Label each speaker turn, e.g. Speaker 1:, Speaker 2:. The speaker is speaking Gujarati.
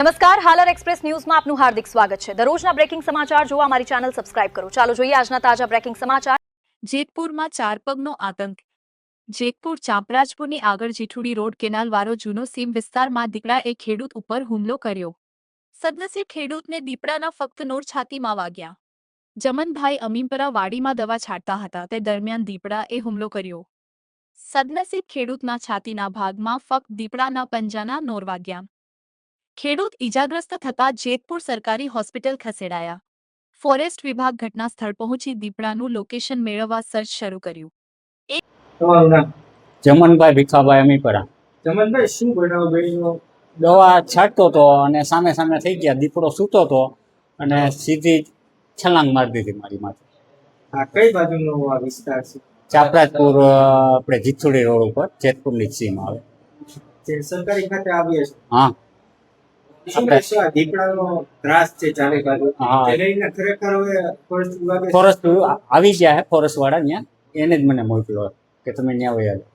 Speaker 1: નમસ્કાર, હાલર એક્સપ્રેસ ન્યૂઝમાં આપનું હાર્દિક સ્વાગત છે। દરરોજના બ્રેકિંગ સમાચાર જોવા અમારી ચેનલ સબસ્ક્રાઇબ કરો। ચાલો જોઈએ આજના તાજા બ્રેકિંગ સમાચાર।
Speaker 2: જેતપુરમાં ચાર પગનો આતંક। જેતપુર ચાંપરાજપુરની આગળ જીઠુડી રોડ કેનાલ વાળો જૂનો સીમ વિસ્તારમાં દીપડાએ ખેડૂત ઉપર હુમલો કર્યો। સદનસીબ ખેડૂતને દીપડાના ફક્ત નોર છાતીમાં વાગ્યા। જમનભાઈ અમીનપરા વાડીમાં દવા છાંટતા હતા તે દરમિયાન દીપડાએ હુમલો કર્યો। સદનસીબ ખેડૂતના છાતીના ભાગમાં ફક્ત દીપડાના પંજાના નોર વાગ્યા। ખેડૂત ઈજાગ્રસ્ત થતા જેતપુર સરકારી હોસ્પિટલ ખસેડાયા। ફોરેસ્ટ વિભાગ ઘટના સ્થળ પહોંચી દીપડાનું લોકેશન મેળવવા સર્ચ શરૂ કર્યું।
Speaker 3: તમારું નામ?
Speaker 4: જમનભાઈ ભીખાભાઈ અમીપરા।
Speaker 3: જમનભાઈ, શું બનાવ બન્યો?
Speaker 4: દવા છાંટતો હતો અને સામે સામે થઈ ગયા, દીપડો સૂતો હતો અને સીધી છલાંગ મારી દીધી મારી માથે।
Speaker 3: આ કઈ બાજુનો આ વિસ્તાર છે?
Speaker 4: ચાપરાજપુર આપણે જીથુડી રોડ ઉપર જેતપુરની જ સીમ આવે।
Speaker 3: જે સરકારી ખાતે આવીએ છે,
Speaker 4: હા,
Speaker 3: શું કહેશો? આ દીપડાનો ત્રાસ છે ચારે બાજુ,
Speaker 4: હા।
Speaker 3: તે લઈને ખરેખર હવે ફોરેસ્ટ વિભાગે
Speaker 4: ફોરેસ્ટ આવી ગયા છે, ફોરેસ્ટ વાળા ત્યાં એને જ મને મોકલ્યો કે તમે ત્યાં વયા જાઓ।